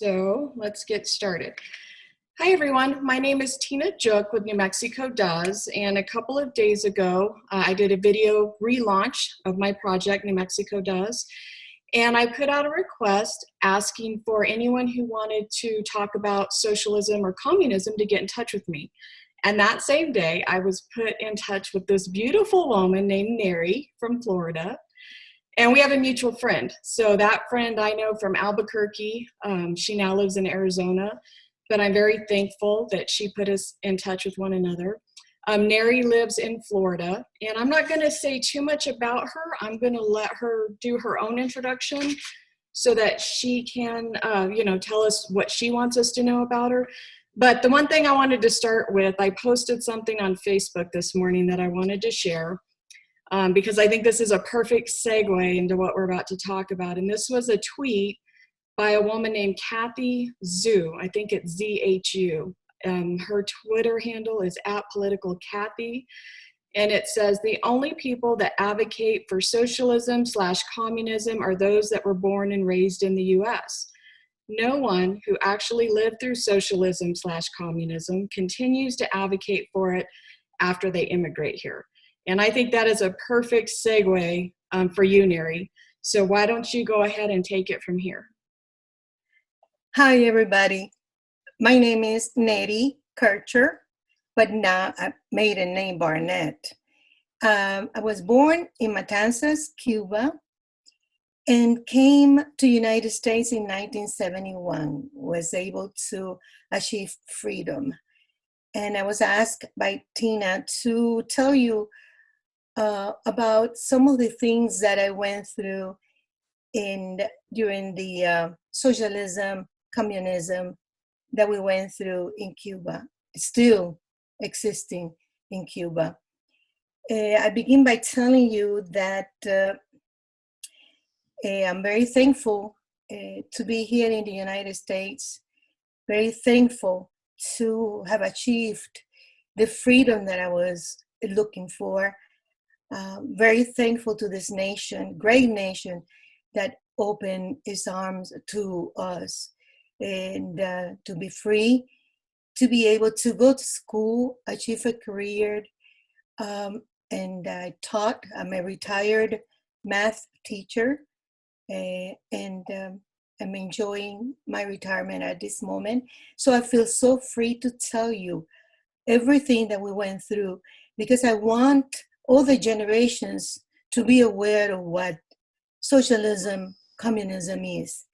So let's get started. Hi everyone, my name is Tina Juk with New Mexico Does, and a couple of days ago I did a video relaunch of my project New Mexico Does, and I put out a request asking for anyone who wanted to talk about socialism or communism to get in touch with me. And that same day I was put in touch with this beautiful woman named Nery from Florida. And we have a mutual friend. So that friend I know from Albuquerque. She now lives in Arizona, but I'm very thankful that she put us in touch with one another. Nery lives in Florida, and I'm not going to say too much about her. I'm going to let her do her own introduction so that she can, tell us what she wants us to know about her. But the one thing I wanted to start with, I posted something on Facebook this morning that I wanted to share. Because I think this is a perfect segue into what we're about to talk about. And this was a tweet by a woman named Kathy Zhu. I think it's ZHU. Her Twitter handle is @politicalkathy. And it says, the only people that advocate for socialism/communism are those that were born and raised in the US. No one who actually lived through socialism/communism continues to advocate for it after they immigrate here. And I think that is a perfect segue for you, Nery. So why don't you go ahead and take it from here? Hi, everybody. My name is Nery Kircher, but now I made a name Barnett. I was born in Matanzas, Cuba, and came to United States in 1971, was able to achieve freedom. And I was asked by Tina to tell you about some of the things that I went through during the socialism, communism that we went through in Cuba, still existing in Cuba. I begin by telling you that I'm very thankful to be here in the United States, very thankful to have achieved the freedom that I was looking for. Very thankful to this nation, great nation, that opened its arms to us, and to be free, to be able to go to school, achieve a career. And I taught. I'm a retired math teacher, and I'm enjoying my retirement at this moment. So I feel so free to tell you everything that we went through, because I want all the generations to be aware of what socialism, communism is,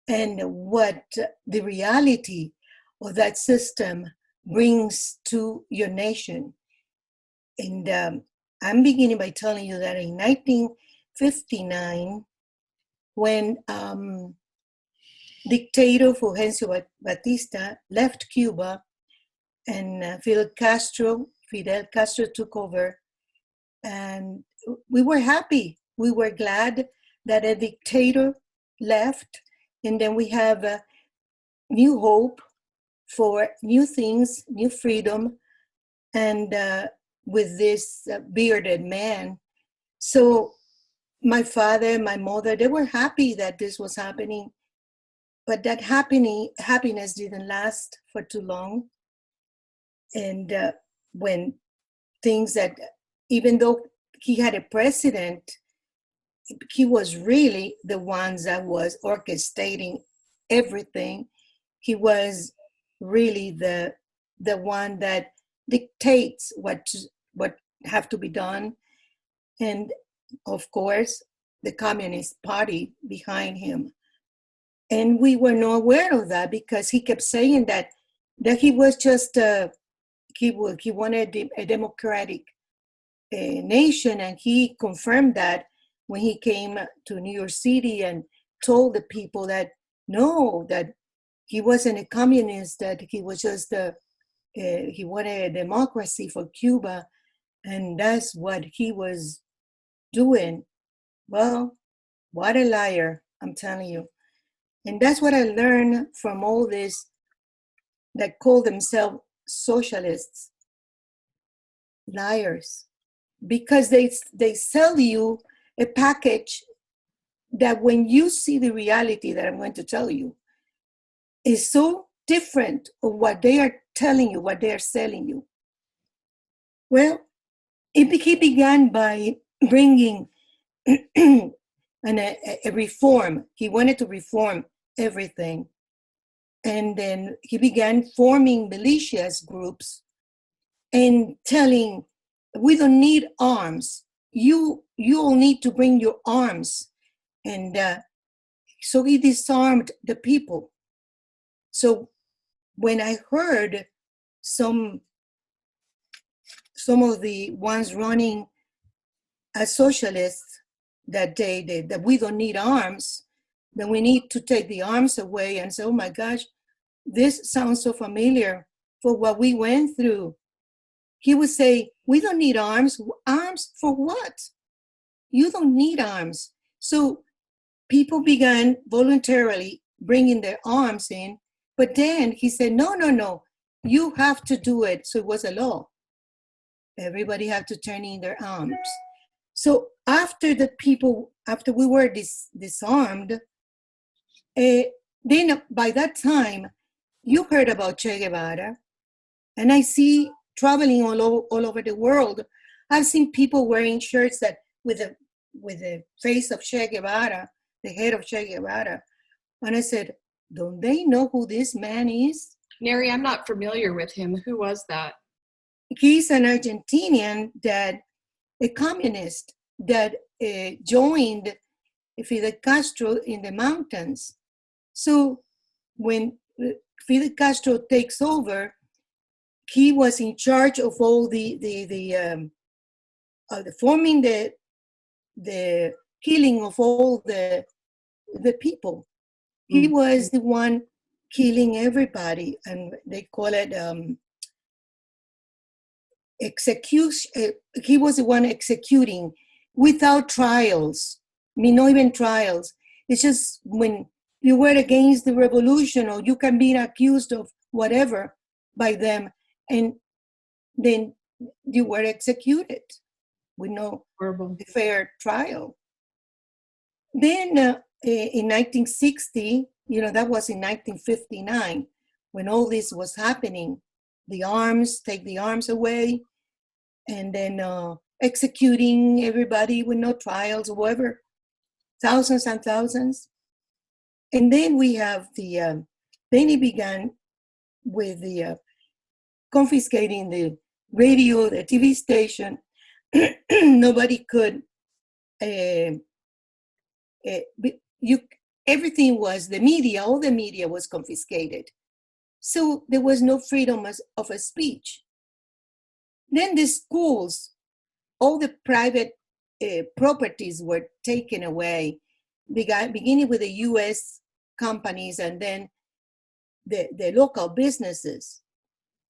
and what the reality of that system brings to your nation. And I'm beginning by telling you that in 1959, when dictator Fulgencio Batista left Cuba and Fidel Castro took over, and we were happy. We were glad that a dictator left, and then we have a new hope for new things, new freedom, and with this bearded man. So my father, my mother, they were happy that this was happening, but that happiness didn't last for too long. And when things that, even though he had a president, he was really the one that was orchestrating everything. He was really the one that dictates what have to be done. And of course, the Communist Party behind him. And we were not aware of that, because he kept saying that he was just, he wanted a democratic nation, and he confirmed that when he came to New York City and told the people that no, that he wasn't a communist, that he was just he wanted a democracy for Cuba, and that's what he was doing. Well, what a liar, I'm telling you. And that's what I learned from all this that call themselves socialists. Liars. Because they sell you a package that when you see the reality that I'm going to tell you, is so different of what they are telling you, what they are selling you. Well, he began by bringing a reform. He wanted to reform everything. And then he began forming militias groups and telling, we don't need arms. You all need to bring your arms. And so he disarmed the people. So when I heard some of the ones running as socialists that day that we don't need arms, then we need to take the arms away, and say, oh my gosh, this sounds so familiar for what we went through. He would say, we don't need arms. Arms for what? You don't need arms. So people began voluntarily bringing their arms in, but then he said, no, you have to do it. So it was a law. Everybody had to turn in their arms. So after we were disarmed, then by that time, you heard about Che Guevara, and I see traveling all over the world. I've seen people wearing shirts that with the face of Che Guevara, the head of Che Guevara, and I said, don't they know who this man is? Nery, I'm not familiar with him. Who was that? He's an Argentinian a communist that joined Fidel Castro in the mountains. So when Fidel Castro takes over, he was in charge of all the forming the killing of all the people. He was the one killing everybody, and they call it execution. He was the one executing without trials. I mean, not even trials. It's just when you were against the revolution, or you can be accused of whatever by them, and then you were executed with no fair trial. Then in 1960, that was in 1959, when all this was happening, take the arms away, and then executing everybody with no trials or whatever, thousands and thousands. And then we have then he began with the confiscating the radio, the TV station. Nobody could, everything was the media, all the media was confiscated. So there was no freedom of a speech. Then the schools, all the private properties were taken away, beginning with the US companies and then the local businesses.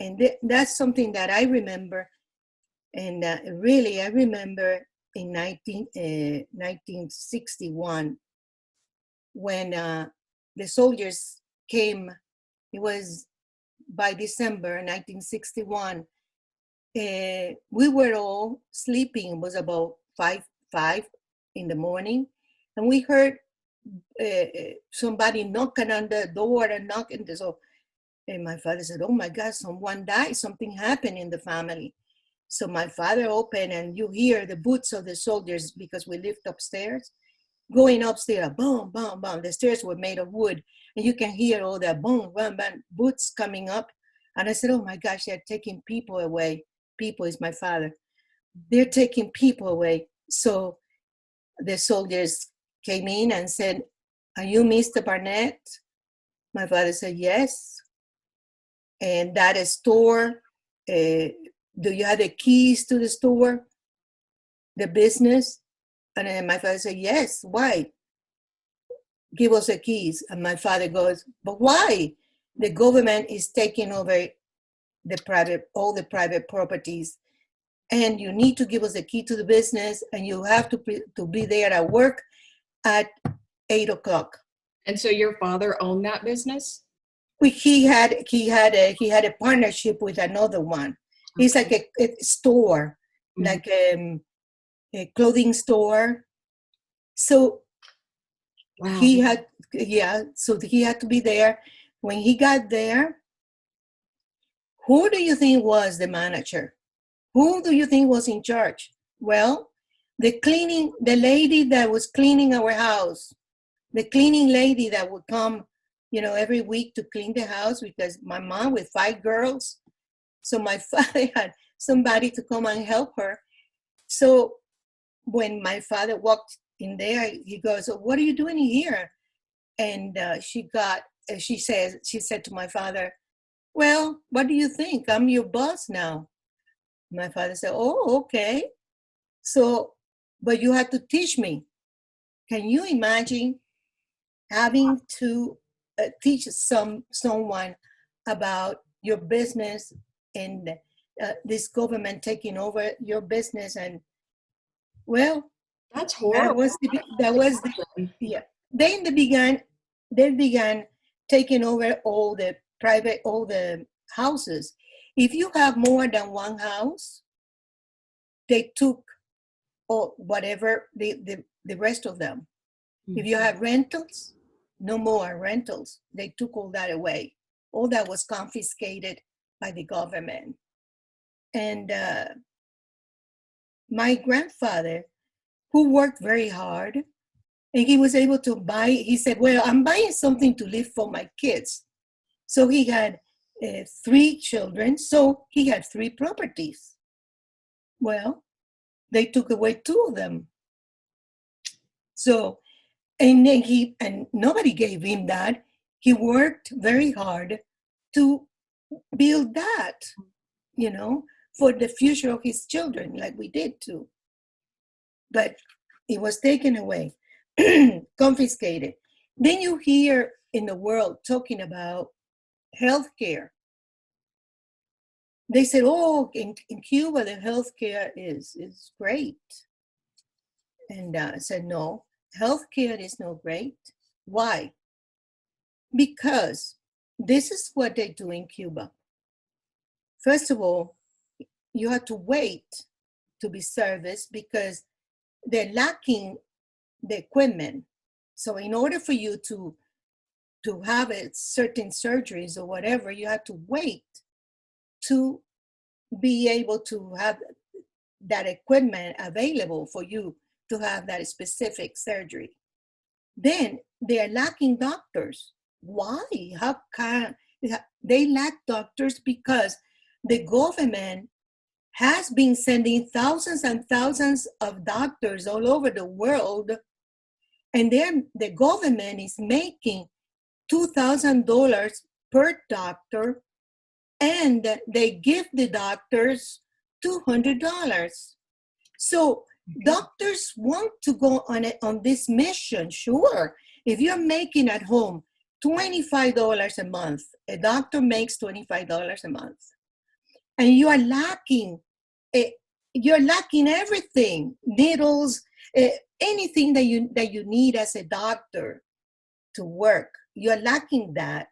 And that's something that I remember. And really, I remember in 1961, when the soldiers came. It was by December 1961. We were all sleeping. It was about 5 in the morning, and we heard somebody knocking on the door and knocking. And my father said, "Oh my God, someone died. Something happened in the family." So my father opened, and you hear the boots of the soldiers, because we lived upstairs. Going upstairs, boom, boom, boom. The stairs were made of wood, and you can hear all that boom, boom, boom, boots coming up. And I said, "Oh my gosh, they're taking people away." People is my father. They're taking people away. So the soldiers came in and said, "Are you Mr. Barnett?" My father said, "Yes." "And that a store, do you have the keys to the store, the business?" And then my father said, "Yes." "Why?" "Give us the keys." And my father goes, "But why? The government is taking over all the private properties, and you need to give us the key to the business, and you have to be there at work at 8:00. And so your father owned that business? He had a partnership with another one. It's like a store, like a clothing store. So wow. so he had to be there. When he got there, who do you think was the manager? Who do you think was in charge? Well, the lady that was cleaning our house, the cleaning lady that would come, every week to clean the house, because my mom with 5 girls, so my father had somebody to come and help her. So when my father walked in there, he goes, "So what are you doing here?" And she said to my father, "Well, what do you think? I'm your boss now." My father said, "Oh, okay. So, but you have to teach me." Can you imagine having to teach someone about your business, and this government taking over your business? And well, That's that horrible. was yeah. Then they began taking over all the houses. If you have more than one house, they took all whatever the rest of them. If you have rentals, no more rentals. They took all that away. All that was confiscated by the government. And my grandfather, who worked very hard, and he was able to buy, he said, "Well, I'm buying something to live for my kids." So he had 3 children, so he had 3 properties. Well, they took away 2 of them. So, and then and nobody gave him that. He worked very hard to build that, for the future of his children, like we did too. But it was taken away, confiscated. Then you hear in the world talking about healthcare. They said, "Oh, in Cuba, the healthcare is great." And I said, "No, healthcare is not great." Why? Because this is what they do in Cuba. First of all, you have to wait to be serviced because they're lacking the equipment. So in order for you to have certain surgeries or whatever, you have to wait to be able to have that equipment available for you to have that specific surgery. Then they are lacking doctors. Why? How can they lack doctors? Because the government has been sending thousands and thousands of doctors all over the world, and the government is making $2,000 per doctor, and they give the doctors $200. So doctors want to go on this mission. Sure, if you're making at home $25 a month, a doctor makes $25 a month, and you are lacking, you're lacking everything, needles, anything that you need as a doctor to work. You're lacking that.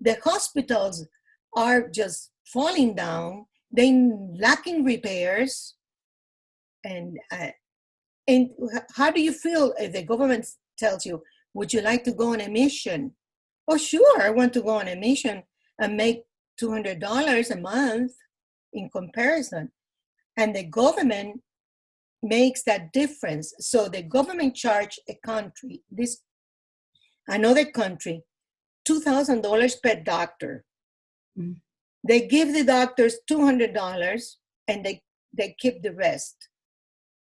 The hospitals are just falling down. They lacking repairs. And how do you feel if the government tells you, "Would you like to go on a mission?" "Oh, sure, I want to go on a mission and make $200 a month," in comparison. And the government makes that difference. So the government charge another country, $2,000 per doctor. Mm. They give the doctors $200 and they keep the rest.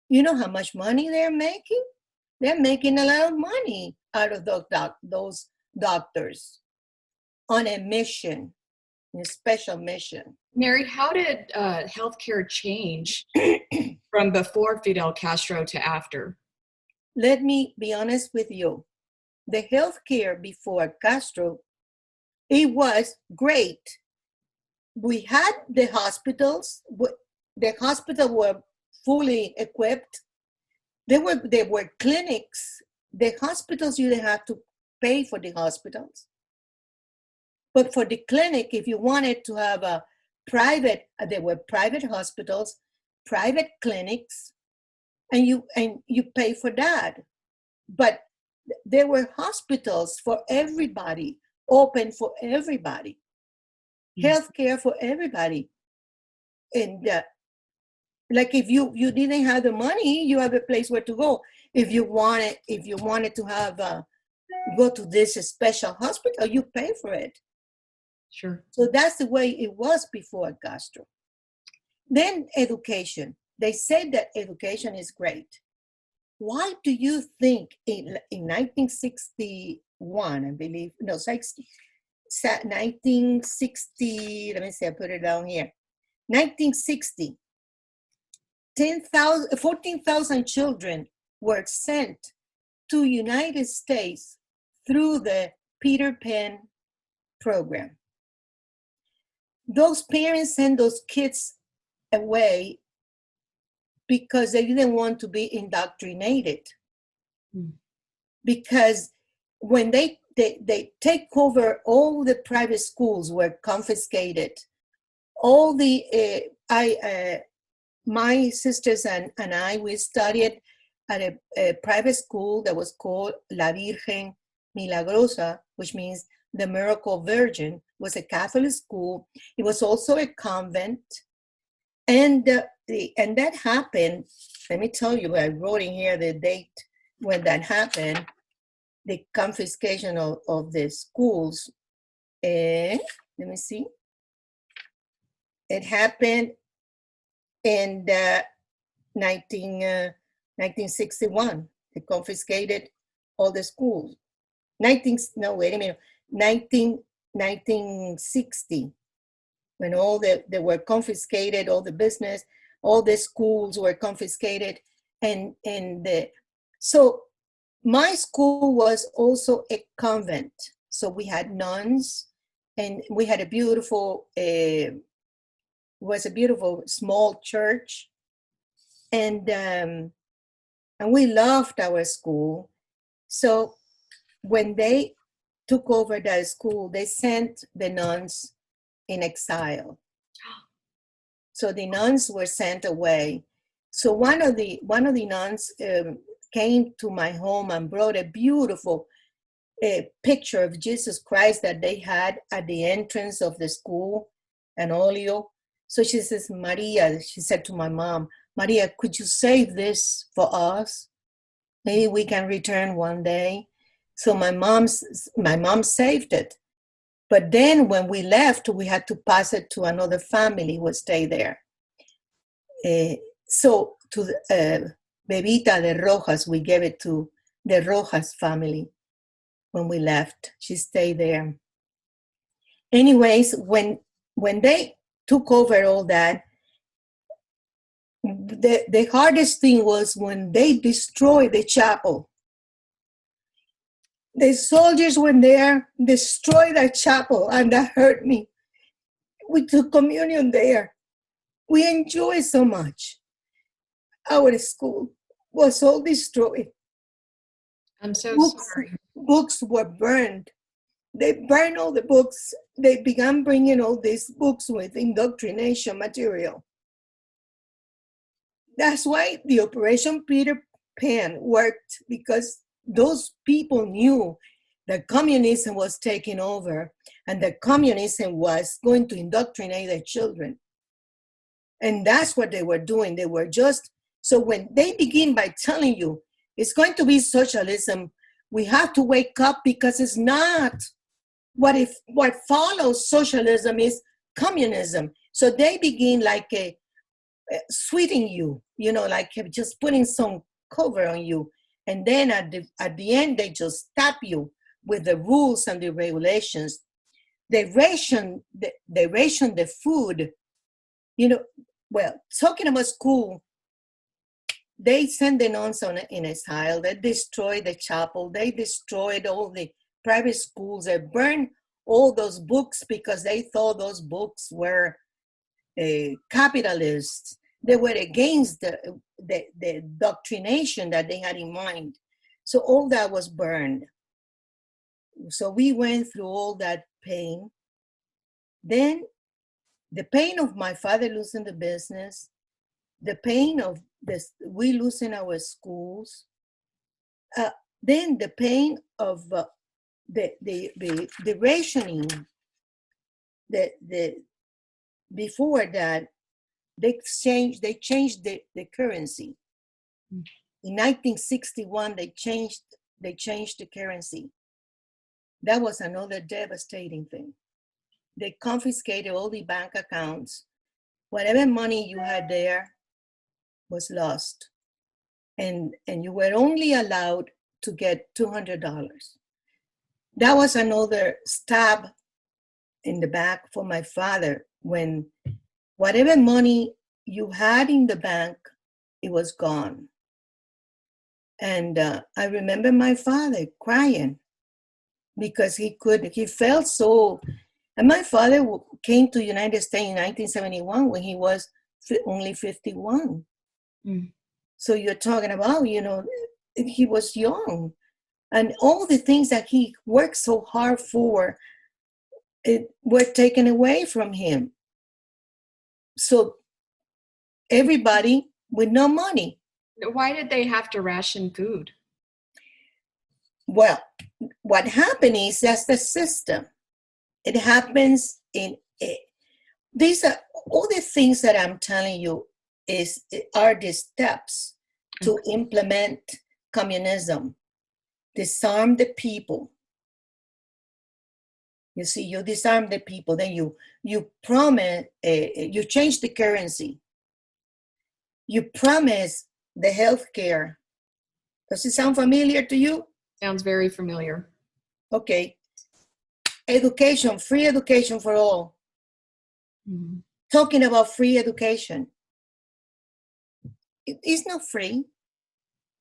You know how much money they're making? They're making a lot of money out of those doctors on a mission, a special mission. Nery, how did healthcare change from before Fidel Castro to after? Let me be honest with you. The healthcare before Castro, it was great. We had the hospitals. The hospitals were fully equipped. There were clinics. The hospitals, you didn't have to pay for the hospitals. But for the clinic, if you wanted to have there were private hospitals, private clinics, and you pay for that. But there were hospitals for everybody, open for everybody, Mm. healthcare for everybody. And like if you didn't have the money, you have a place where to go. If you wanted to have go to this special hospital, you pay for it. Sure. So that's the way it was before Castro. Then education. They said that education is great. Why do you think in 1961, I believe, no, 1960, let me see, I put it down here. 1960, 14,000 children were sent to United States through the Peter Pan program. Those parents sent those kids away because they didn't want to be indoctrinated. Mm. Because when they take over, all the private schools were confiscated. All the my sisters and I, we studied at a private school that was called La Virgen Milagrosa, which means the Miracle Virgin. It was a Catholic school. It was also a convent. And that happened, let me tell you, I wrote in here the date when that happened, the confiscation of the schools. Let me see. It happened in 1961. They confiscated all the schools. 1960, when they were confiscated, all the business, all the schools were confiscated. So my school was also a convent. So we had nuns, and we had a beautiful small church, and we loved our school. So when they took over that school, they sent the nuns in exile. So the nuns were sent away. So one of the nuns came to my home and brought a beautiful picture of Jesus Christ that they had at the entrance of the school, an oleo. So she says, Maria, she said to my mom, Maria, could you save this for us? Maybe we can return one day. So my mom saved it. But then when we left, we had to pass it to another family who stayed there. So to Bebita de Rojas, we gave it to the Rojas family when we left. She stayed there. Anyways, when they took over all that, the hardest thing was when they destroyed the chapel. The soldiers went there, destroyed the chapel, and that hurt me. We took communion there. We enjoyed so much. Our school was all destroyed. I'm so sorry. Books were burned. They burned all the books. They began bringing all these books with indoctrination material. That's why the Operation Peter Pan worked, because those people knew that communism was taking over and that communism was going to indoctrinate their children. And that's what they were doing. They were just, so when they begin by telling you it's going to be socialism, we have to wake up, because it's not. What follows socialism is communism. So they begin like sweeting you, like just putting some cover on you. And then at the end, they just tap you with the rules and the regulations. They ration the food. Well, talking about school, they sent the nuns in exile. They destroyed the chapel. They destroyed all the private schools. They burned all those books because they thought those books were capitalists. They were against the doctrination that they had in mind. So all that was burned. So we went through all that pain. Then the pain of my father losing the business, the pain of this, we losing our schools, then the pain of the rationing, the before that, they changed the currency. In 1961, they changed the currency. That was another devastating thing. They confiscated all the bank accounts. Whatever money you had there was lost. And you were only allowed to get $200. That was another stab in the back for my father, when whatever money you had in the bank, it was gone. And I remember my father crying because he felt so. And my father came to the United States in 1971 when he was only 51. Mm. So you're talking about, he was young. And all the things that he worked so hard for, were taken away from him. So everybody with no money. Why did they have to ration food? Well, what happened is that's the system. It happens in it. These are all the things that I'm telling you are the steps to implement communism. Disarm the people. You see, you disarm the people, then you promise, you change the currency. You promise the health care. Does it sound familiar to you? Sounds very familiar. Okay. Education, free education for all. Mm-hmm. Talking about free education. It is not free.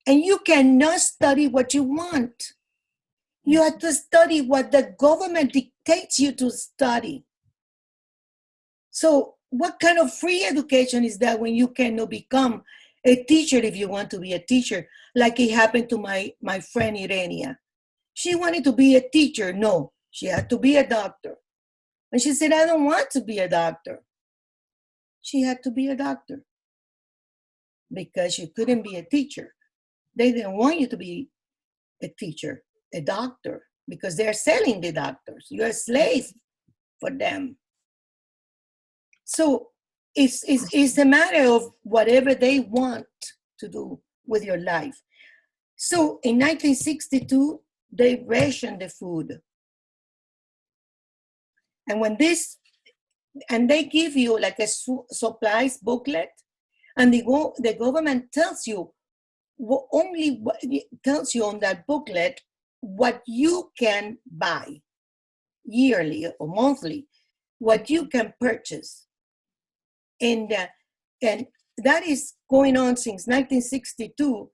And you cannot study what you want. You have to study what the government dictates you to study. So what kind of free education is that when you cannot become a teacher if you want to be a teacher, like it happened to my friend Irenia? She wanted to be a teacher. No, she had to be a doctor. And she said, I don't want to be a doctor. She had to be a doctor because she couldn't be a teacher. They didn't want you to be a teacher, a doctor, because they're selling the doctors. You're a slave for them. So it's a matter of whatever they want to do with your life. So in 1962, they rationed the food. And they give you like a supplies booklet, and the government tells you tells you on that booklet what you can buy yearly or monthly, what you can purchase. And that is going on since 1962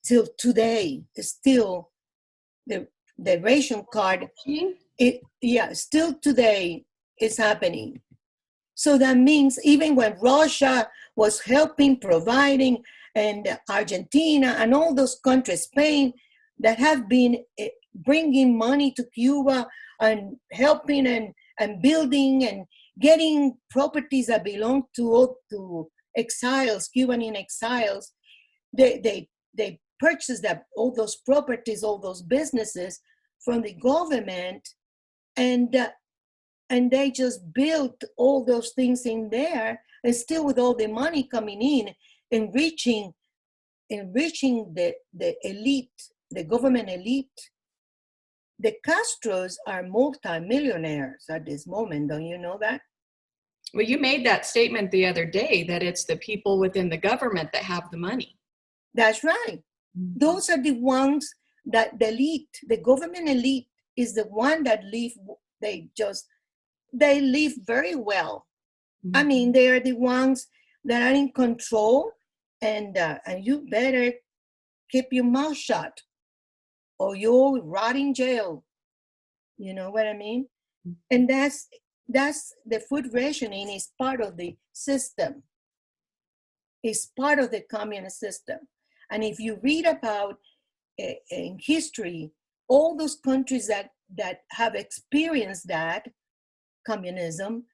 till today. Still, the ration card, still today is happening. So that means even when Russia was helping, providing, and Argentina and all those countries, Spain, that have been bringing money to Cuba and helping and building and getting properties that belong to exiles, Cuban in exiles, they purchased all those properties, all those businesses from the government, and they just built all those things in there, and still with all the money coming in, enriching the elite, the government elite. The Castros are multimillionaires at this moment. Don't you know that? Well, you made that statement the other day that it's the people within the government that have the money. That's right. Mm-hmm. Those are the ones that the elite, the government elite, is the one that live. They live very well. Mm-hmm. I mean, they are the ones that are in control, and you better keep your mouth shut, or you'll rot in jail. You know what I mean? Mm-hmm. And that's the food rationing is part of the system. It's part of the communist system. And if you read about in history, all those countries that have experienced that communism,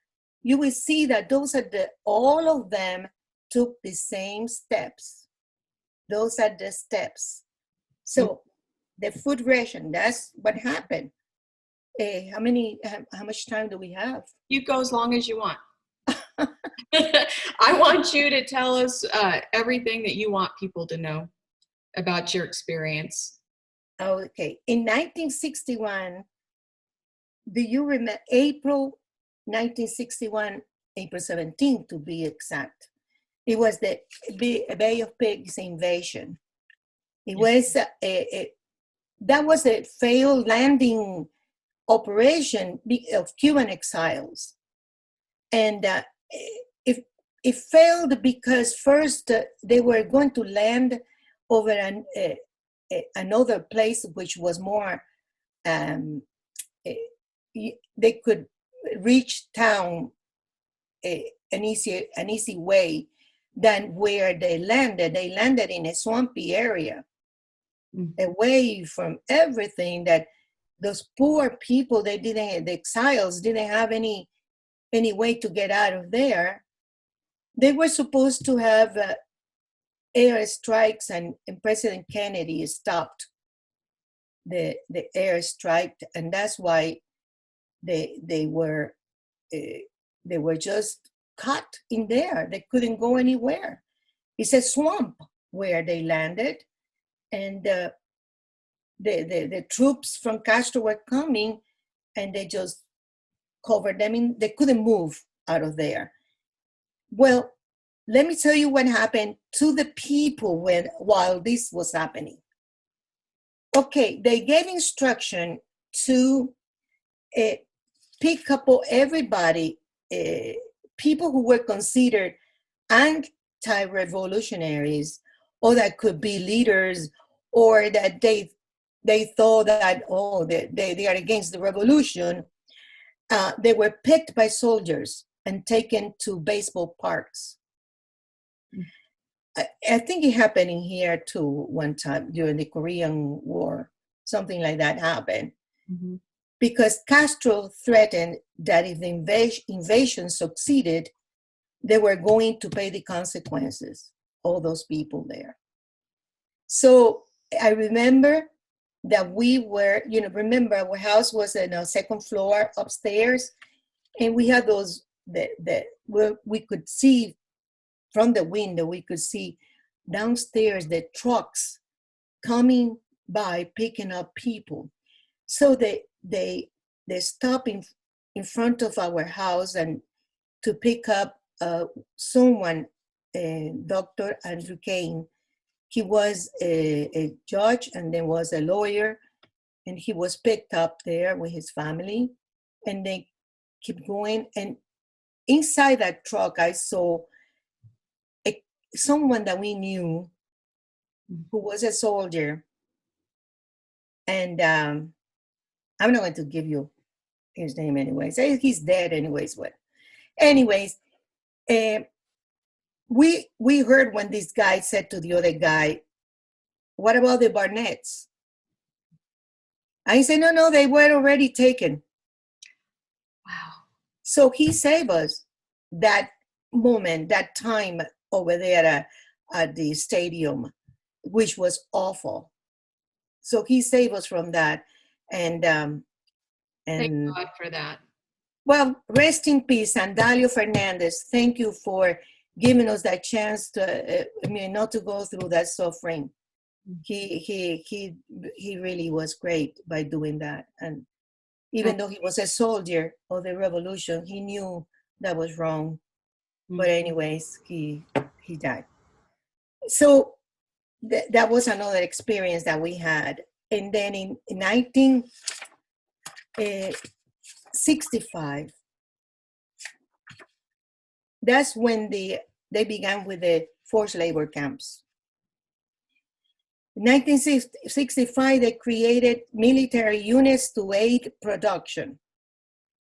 you will see that all of them took the same steps. Those are the steps. So the food ration. That's what happened. How much time do we have? You go as long as you want. I want you to tell us everything that you want people to know about your experience. Okay. In 1961, do you remember April 1961, April 17th to be exact? It was the Bay of Pigs invasion. It was that was a failed landing operation of Cuban exiles, and it failed because first they were going to land over another place which was more they could reach town an easy way than where they landed. They landed in a swampy area, away from everything that those poor people, the exiles didn't have any way to get out of there. They were supposed to have air strikes, and President Kennedy stopped the air strike, and that's why they were just caught in there. They couldn't go anywhere. It's a swamp where they landed, and the troops from Castro were coming, and they just covered them in. They couldn't move out of there. Well, let me tell you what happened to the people while this was happening. Okay, they gave instruction to pick up everybody, people who were considered anti-revolutionaries, or that could be leaders, or that they thought that, they are against the revolution. They were picked by soldiers and taken to baseball parks. I think it happened in here too one time during the Korean War. Something like that happened. Mm-hmm. Because Castro threatened that if the invasion succeeded, they were going to pay the consequences, all those people there. So I remember that we were, remember our house was in a second floor upstairs, and we had those, where we could see from the window, we could see downstairs the trucks coming by picking up people. So they stopped in front of our house and to pick up someone, Dr. Andrew Kane. He was a judge and then was a lawyer, and he was picked up there with his family, and they keep going. And inside that truck, I saw someone that we knew who was a soldier. And I'm not going to give you his name anyways. He's dead anyways. But anyways, we heard when this guy said to the other guy, "What about the Barnetts?" I said, no, they were already taken. Wow. So he saved us that moment, that time over there at the stadium, which was awful. So he saved us from that. And thank God for that. Well, rest in peace, Andalio Fernandez. Thank you for giving us that chance to, not to go through that suffering. He really was great by doing that. And even though he was a soldier of the revolution, he knew that was wrong. But anyways, he died. So that was another experience that we had. And then in 1965, that's when they began with the forced labor camps. In 1965, they created military units to aid production.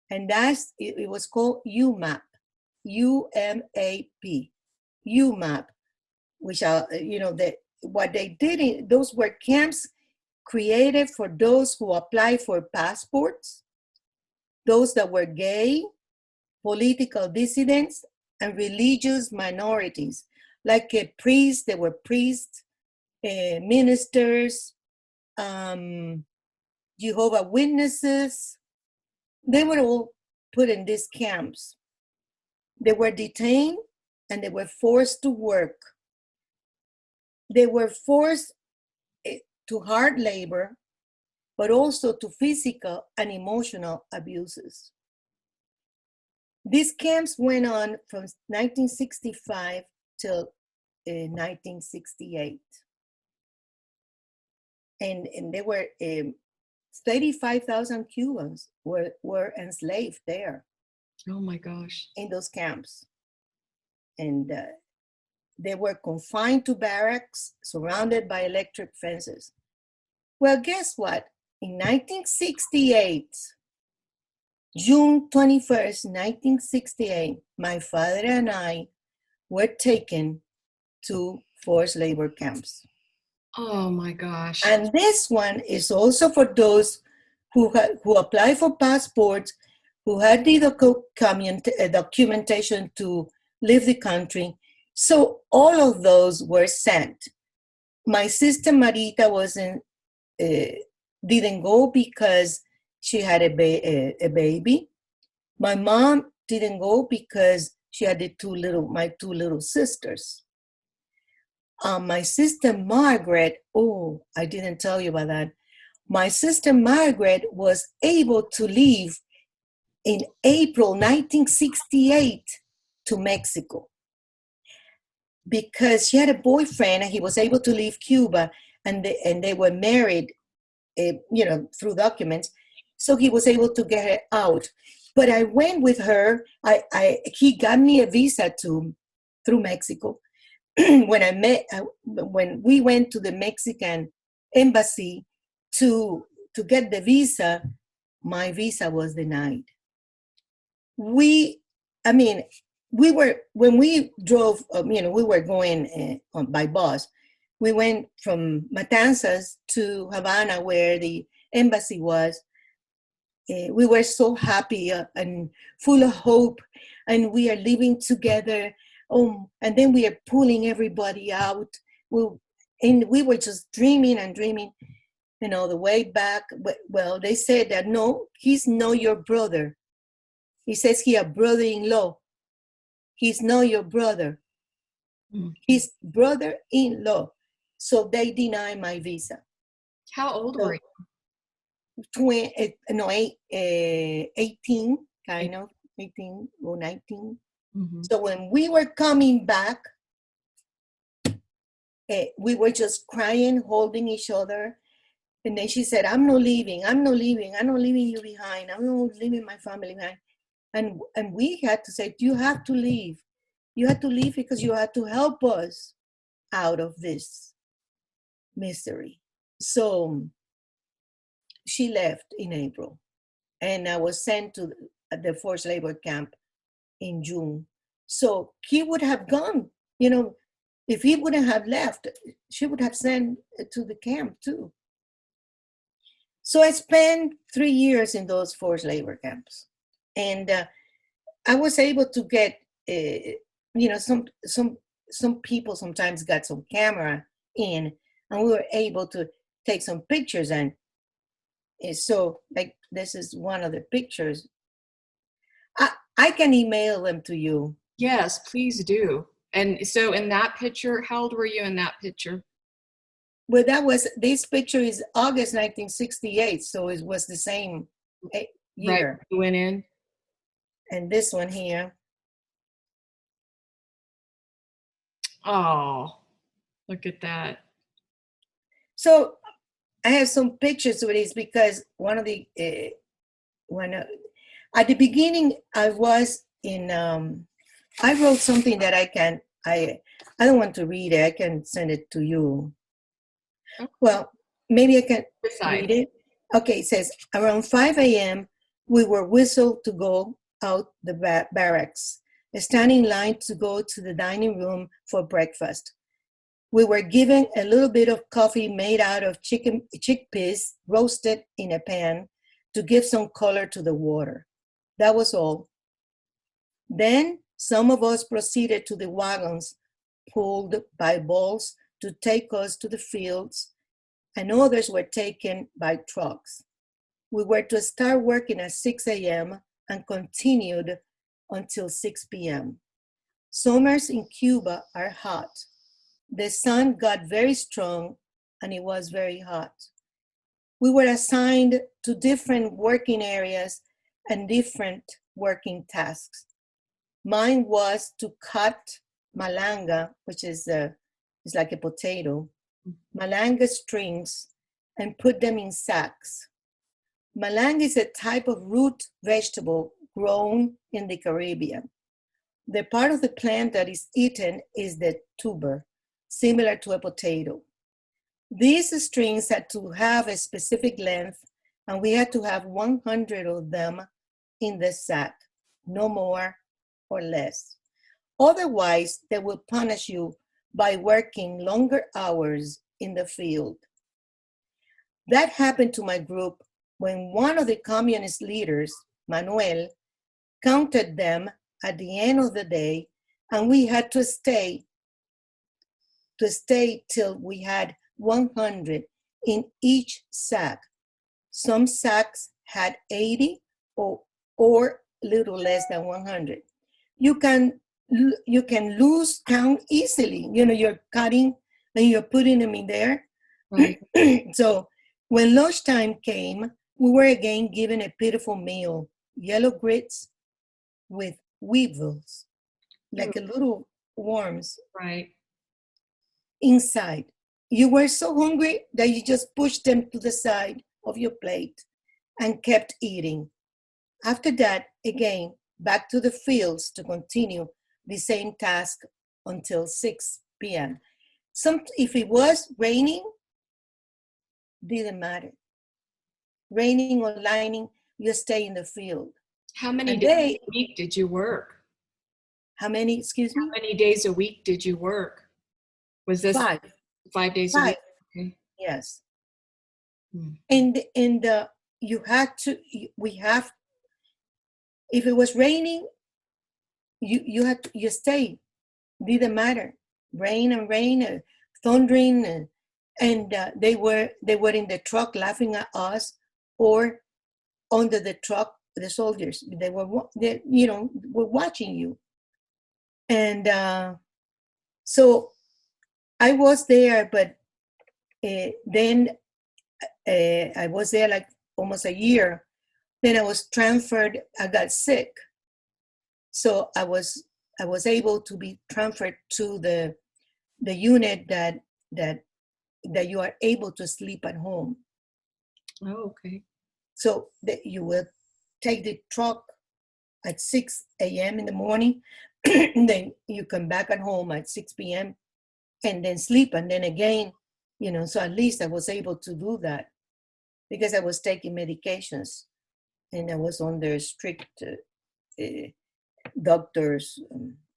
And it was called UMAP, UMAP, UMAP, which are, what they did, those were camps created for those who applied for passports, those that were gay, political dissidents, and religious minorities, like priests. There were priests, ministers, Jehovah Witnesses. They were all put in these camps. They were detained and they were forced to work. They were forced to hard labor, but also to physical and emotional abuses. These camps went on from 1965 till 1968. And there were 35,000 Cubans were enslaved there. Oh my gosh. In those camps. And they were confined to barracks surrounded by electric fences. Well, guess what? In 1968, June 21st, 1968, my father and I were taken to forced labor camps. Oh my gosh. And this one is also for those who apply for passports, who had the documentation to leave the country. So all of those were sent. My sister Marita didn't go because she had a baby. My mom didn't go because she had my two little sisters. My sister Margaret, oh, I didn't tell you about that. My sister Margaret was able to leave in April 1968 to Mexico because she had a boyfriend and he was able to leave Cuba, and they were married, through documents. So he was able to get her out. But I went with her. He got me a visa through Mexico. When we went to the Mexican embassy to get the visa, my visa was denied. When we drove, we were going by bus. We went from Matanzas to Havana, where the embassy was. We were so happy and full of hope, and we are living together. And then we are pulling everybody out. And we were just dreaming and dreaming, the way back. Well, they said that, no, he's not your brother. He says he a brother-in-law. He's not your brother. He's brother-in-law. So they denied my visa. How old were you? 18, kind of, 18 or 19. Mm-hmm. So when we were coming back, we were just crying, holding each other. And then she said, I'm not leaving you behind. I'm not leaving my family behind. And we had to say, you have to leave. You have to leave because you have to help us out of this misery. So she left in April, and I was sent to the forced labor camp in June. So he would have gone, if he wouldn't have left, she would have sent to the camp too. So I spent 3 years in those forced labor camps. And I was able to get, some people sometimes got some camera in, and we were able to take some pictures. And so, like, this is one of the pictures. I can email them to you. Yes, please do. And so in that picture, how old were you in that picture? Well, this picture is August 1968, so it was the same year. Right, you went in. And this one here. Oh, look at that. So I have some pictures with this because one of the, at the beginning, I was in, I wrote something that I don't want to read it. I can send it to you. Okay. Well, maybe I can read it. Okay, it says, around 5 a.m., we were whistled to go out the barracks, standing in line to go to the dining room for breakfast. We were given a little bit of coffee made out of chickpeas roasted in a pan to give some color to the water. That was all. Then some of us proceeded to the wagons pulled by bulls to take us to the fields and others were taken by trucks. We were to start working at 6 a.m. and continued until 6 p.m. Summers in Cuba are hot. The sun got very strong and it was very hot. We were assigned to different working areas and different working tasks. Mine was to cut malanga, which is like a potato, malanga strings, and put them in sacks. Malanga is a type of root vegetable grown in the Caribbean. The part of the plant that is eaten is the tuber, similar to a potato. These strings had to have a specific length, and we had to have 100 of them in the sack, no more or less. Otherwise, they will punish you by working longer hours in the field. That happened to my group when one of the communist leaders, Manuel, counted them at the end of the day, and we had to stay till we had 100 in each sack. Some sacks had 80 or little less than 100. You can lose count easily. You're cutting and you're putting them in there. Right. So when lunchtime came, we were again given a pitiful meal, yellow grits with weevils, like a little worms Right. inside. You were so hungry that you just pushed them to the side of your plate and kept eating. After that, again, back to the fields to continue the same task until 6 p.m. If it was raining, didn't matter. Raining or lightning, you stay in the field. How many And days a week did you work? How many, excuse me? How many days a week did you work? Was this 5. 5 days a 5, week? Okay. yes. Hmm. And you had to, if it was raining, you stay. Didn't matter. Rain, thundering, and they were in the truck laughing at us, or under the truck, the soldiers. They were watching you. And so I was there, but then I was there like almost a year. Then I was transferred. I got sick, so I was able to be transferred to the unit that you are able to sleep at home. Oh, okay. So that you will take the truck at 6 a.m. in the morning, and then you come back at home at 6 p.m. and then sleep, and then again, so at least I was able to do that because I was taking medications and I was under strict doctor's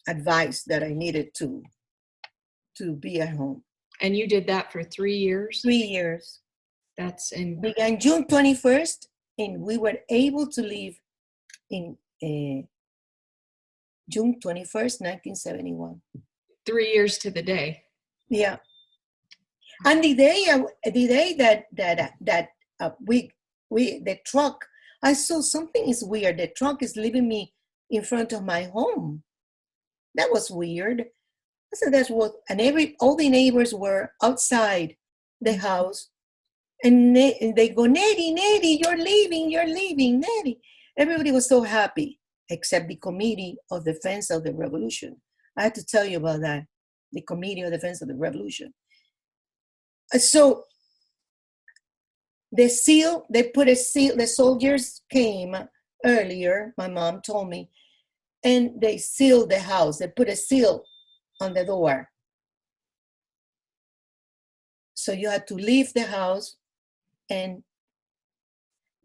advice that I needed to be at home. And you did that for 3 years? 3 years. That's in Began June 21st, and we were able to leave in June 21st, 1971. 3 years to the day. Yeah. And the day that the truck, I saw something is weird. The truck is leaving me in front of my home. That was weird. I said, that's what, and all the neighbors were outside the house, and they go, Nery, you're leaving, Nery. Everybody was so happy, except the Committee of Defense of the Revolution. I had to tell you about that, the Committee of Defense of the Revolution. So they put a seal, the soldiers came earlier, my mom told me, and they sealed the house. They put a seal on the door. So you had to leave the house, and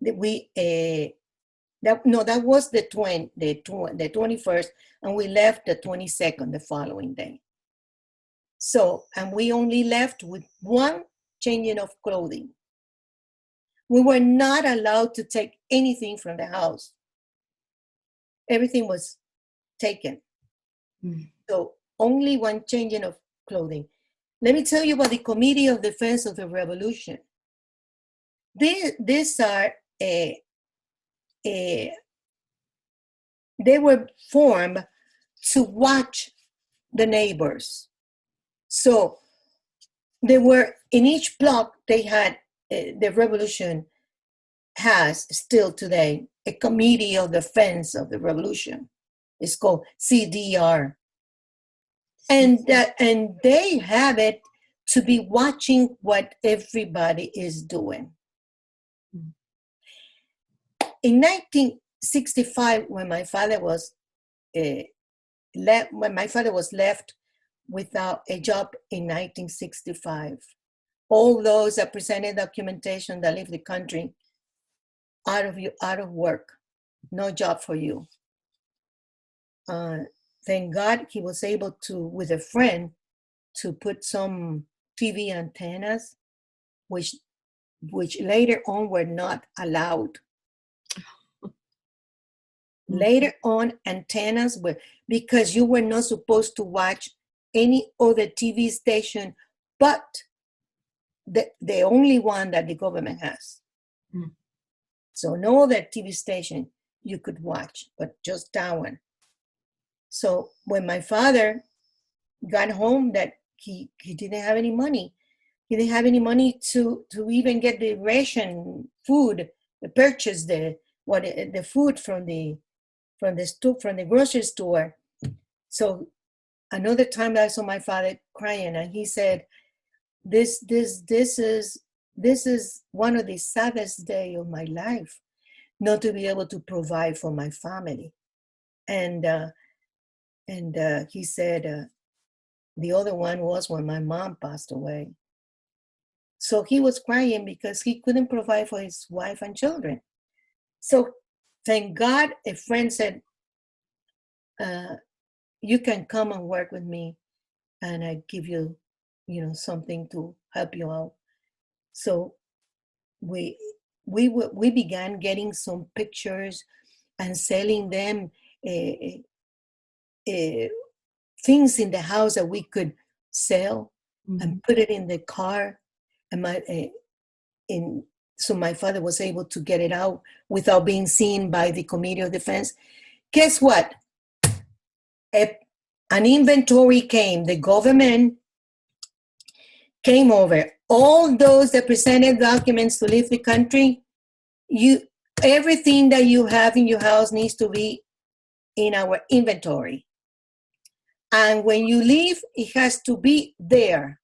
that was the 21st, and we left the 22nd, the following day. So, and we only left with one changing of clothing. We were not allowed to take anything from the house. Everything was taken. So only one changing of clothing. let me tell you about the Committee of Defense of the Revolution. These are they were formed to watch the neighbors. So they were in each block. They had the revolution has still today a Committee of Defense of the Revolution. It's called CDR, and they have it to be watching what everybody is doing. In 1965, when my father was left without a job in 1965, all those that presented documentation that left the country out of work, no job for you. Thank God he was able to, with a friend, to put some TV antennas, which later on were not allowed. Later on, antennas were, because you were not supposed to watch any other TV station but the only one that the government has. Mm. So no other TV station you could watch, but just that one. So when my father got home, that he didn't have any money. He didn't have any money to even get the ration food, purchase the food from the grocery store. So another time I saw my father crying, and he said, "This is one of the saddest days of my life, not to be able to provide for my family." And he said the other one was when my mom passed away. So he was crying because he couldn't provide for his wife and children. So thank God a friend said, you can come and work with me, and I give you, something to help you out. So we began getting some pictures and selling them, things in the house that we could sell, mm-hmm. and put it in the car, and so my father was able to get it out without being seen by the Committee of Defense. Guess what? An inventory came. The government came over. All those that presented documents to leave the country, everything that you have in your house needs to be in our inventory. And when you leave, it has to be there.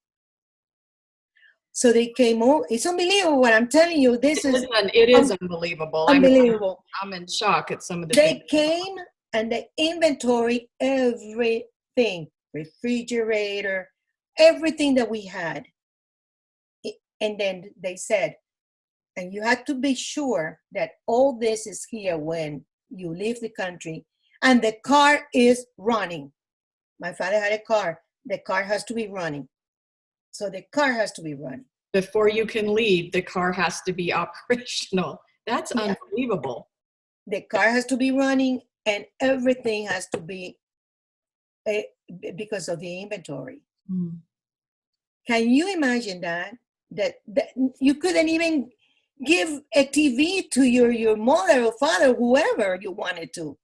So they came over. It's unbelievable what I'm telling you. It is unbelievable. Unbelievable. I'm in shock at some of the things. They came and they inventory everything, refrigerator, everything that we had. And then they said, and you had to be sure that all this is here when you leave the country, and the car is running. My father had a car. The car has to be running. So the car has to be running. Before you can leave, the car has to be operational. That's unbelievable. The car has to be running, and everything has to be because of the inventory. Mm. Can you imagine that you couldn't even give a TV to your mother or father, whoever you wanted to,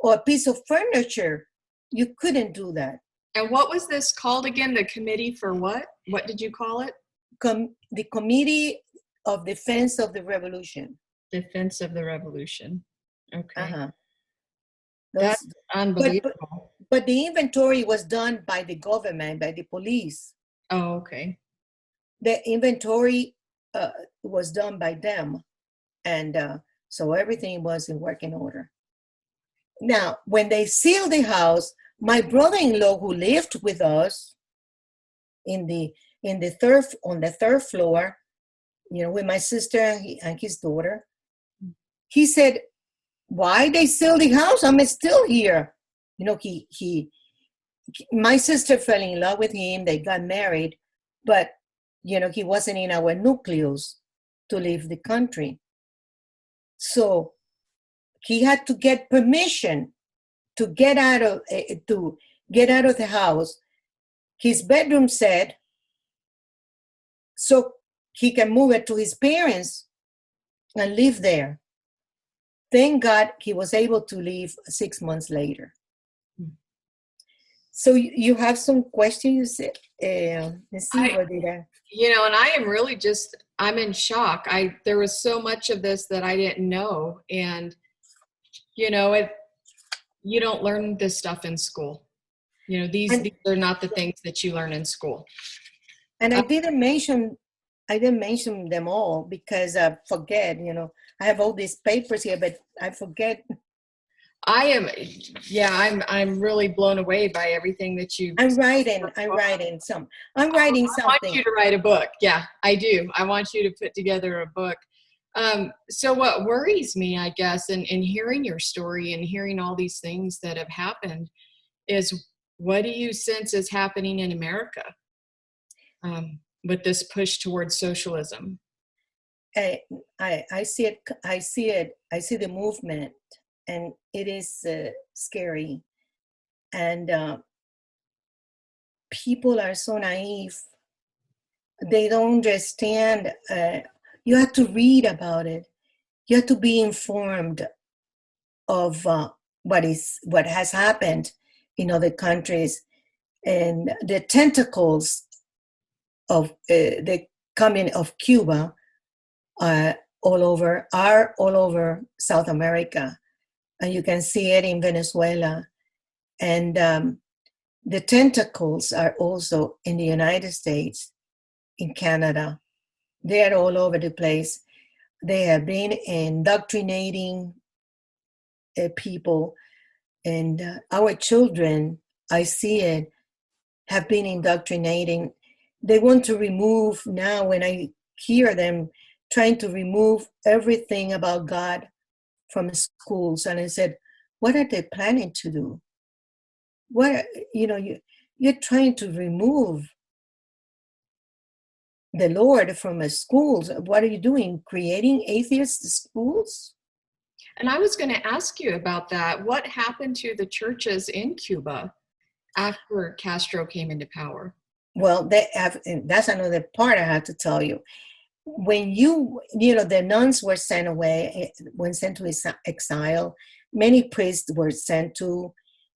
or a piece of furniture? You couldn't do that. And what was this called again? The committee for what? What did you call it? The Committee of Defense of the Revolution. Defense of the Revolution. Okay. Uh-huh. That's unbelievable. But the inventory was done by the government, by the police. Oh, okay. The inventory was done by them. And so everything was in working order. Now, when they sealed the house, my brother-in-law, who lived with us on the third floor, with my sister and his daughter, he said, "Why they seal the house? I'm still here." My sister fell in love with him. They got married, but he wasn't in our nucleus to leave the country. So he had to get permission to get out of the house. His bedroom said so he can move it to his parents and live there. Thank God he was able to leave 6 months later. So you have some questions, let's see, what did I? And I am really I'm in shock. There was so much of this that I didn't know. And, you don't learn this stuff in school. These are not the things that you learn in school. And I didn't mention them all because I forget, I have all these papers here, but I forget. I'm really blown away by everything that you. I'm writing something. I want you to write a book. Yeah, I do. I want you to put together a book. So what worries me, I guess, in hearing your story and hearing all these things that have happened is, what do you sense is happening in America with this push towards socialism? I see it. I see the movement, and it is scary. And people are so naive. They don't understand. You have to read about it. You have to be informed of what has happened in other countries, and the tentacles of the coming of Cuba are all over South America, and you can see it in Venezuela, and the tentacles are also in the United States, in Canada. They're all over the place. They have been indoctrinating people, and our children, I see it, have been indoctrinating. They want to remove, now when I hear them trying to remove everything about God from schools, and I said, what are they planning to do? What, you're trying to remove the Lord from schools. What are you doing? Creating atheist schools? And I was going to ask you about that. What happened to the churches in Cuba after Castro came into power? Well, that's another part I have to tell you. When the nuns were sent away, sent to exile, many priests were sent to,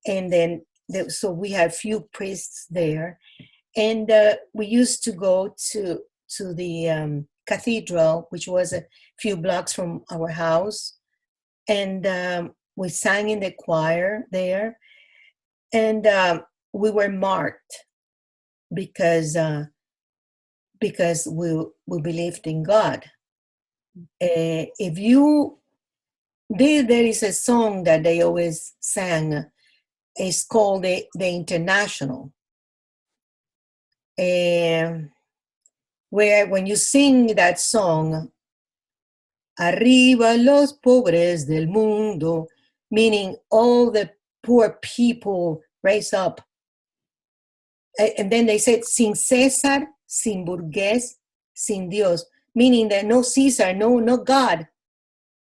and then so we had few priests there, and we used to go to the cathedral, which was a few blocks from our house, and we sang in the choir there, and we were marked because we believed in God. There is a song that they always sang. It's called the International. Where when you sing that song, Arriba los pobres del mundo, meaning all the poor people raise up. And then they said, sin César, sin burgués, sin Dios, meaning that no Caesar, no God.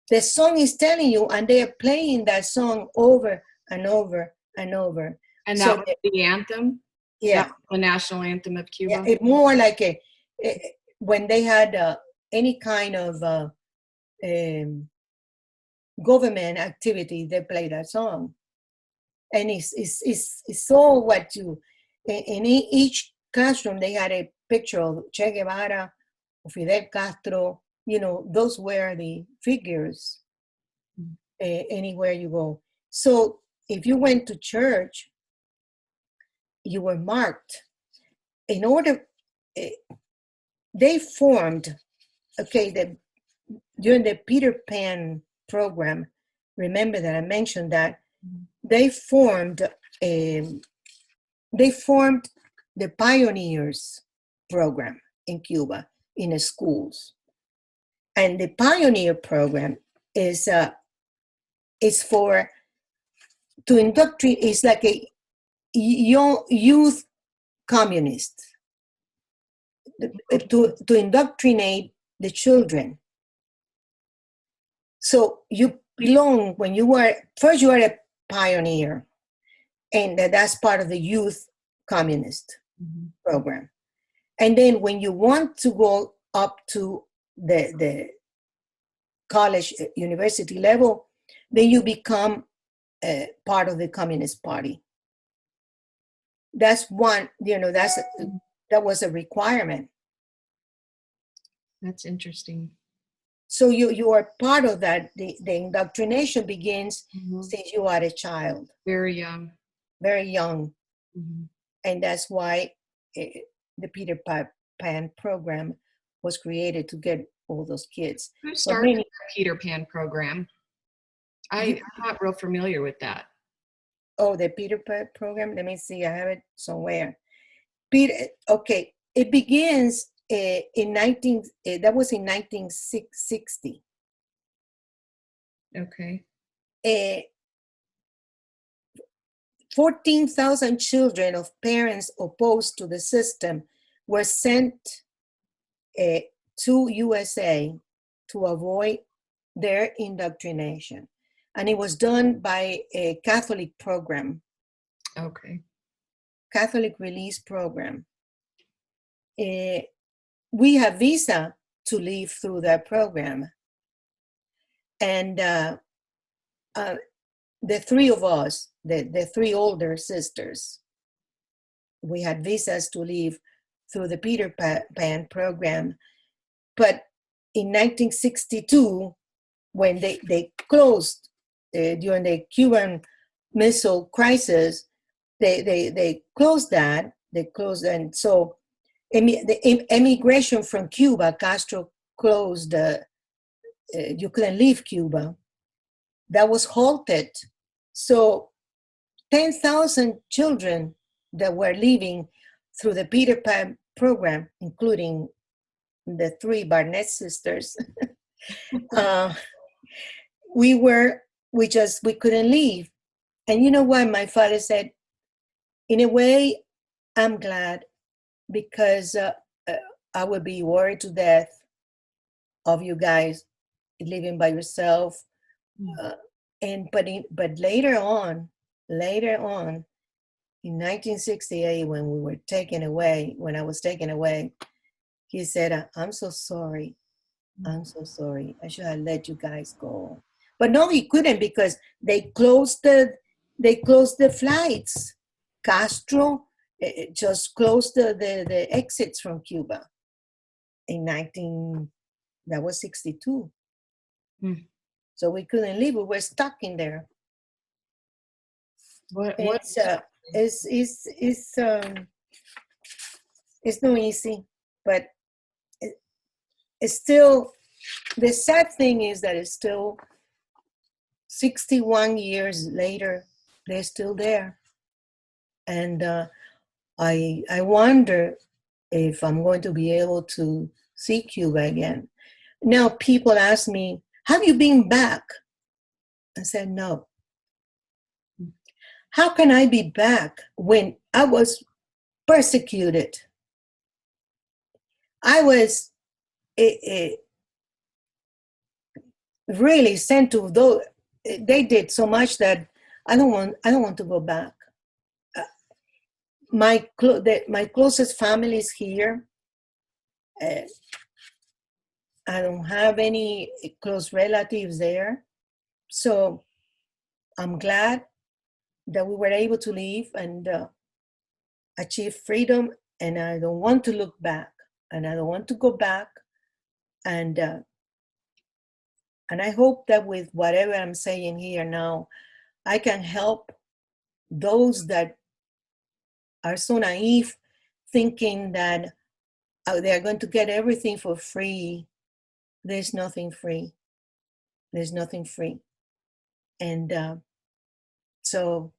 The song is telling you, and they are playing that song over and over and over. And that was the anthem? Yeah. The national anthem of Cuba? Yeah, it's more like when they had any kind of government activity, they play that song. And it's so what you, in each classroom, they had a picture of Che Guevara, Fidel Castro, those were the figures anywhere you go. So if you went to church, you were marked. In order, they formed, during the Peter Pan program, remember that I mentioned that, they formed the Pioneers program in Cuba in the schools. And the Pioneer program is for to indoctrinate. It's like a young youth communist to indoctrinate the children. So you belong when you are a pioneer, and that's part of the youth communist program. And then when you want to go up to the college, university level, then you become part of the Communist Party. That's one, that was a requirement. That's interesting. So you are part of that. The indoctrination begins Mhm. since you are a child, Very young. very young. Mhm. And that's why the Peter Pan program was created, to get all those kids. Who But started the Peter Pan program? I'm not real familiar with that. the Peter Pan program, let me see, I have it somewhere. Okay, it begins in that was in 1960. Okay. 14,000 children of parents opposed to the system were sent to USA to avoid their indoctrination. And it was done by a Catholic program, Okay. Catholic release program. We have visa to live through that program. And the three of us, the three older sisters, we had visas to live through the Peter Pan program. But in 1962, when they closed during the Cuban Missile Crisis, they closed that. They closed, and so the emigration from Cuba, Castro closed. You couldn't leave Cuba. That was halted. So 10,000 children that were leaving through the Peter Pan program, including the three Barnett sisters, uh, we couldn't leave. And you know what? My father said, in a way, I'm glad, because uh, I would be worried to death of you guys living by yourself. Uh, but later on, in 1968, when I was taken away, he said, I'm so sorry. I'm so sorry. I should have let you guys go. But no, he couldn't, because they closed the flights. Castro just closed the exits from Cuba in 19, that was 62. Hmm. So we couldn't leave. We were stuck in there. What It's it's not easy, but it's still, the sad thing is that it's still 61 years later, they're still there. And I wonder if I'm going to be able to see Cuba again. Now people ask me, have you been back? I said, no. How can I be back when I was persecuted? I was really sent to those. They did so much that I don't want to go back. My closest family is here. I don't have any close relatives there, so I'm glad that we were able to leave and achieve freedom. And I don't want to look back, and I don't want to go back. And I hope that with whatever I'm saying here now, I can help those that are so naive, thinking that they're going to get everything for free. There's nothing free. There's nothing free. And so.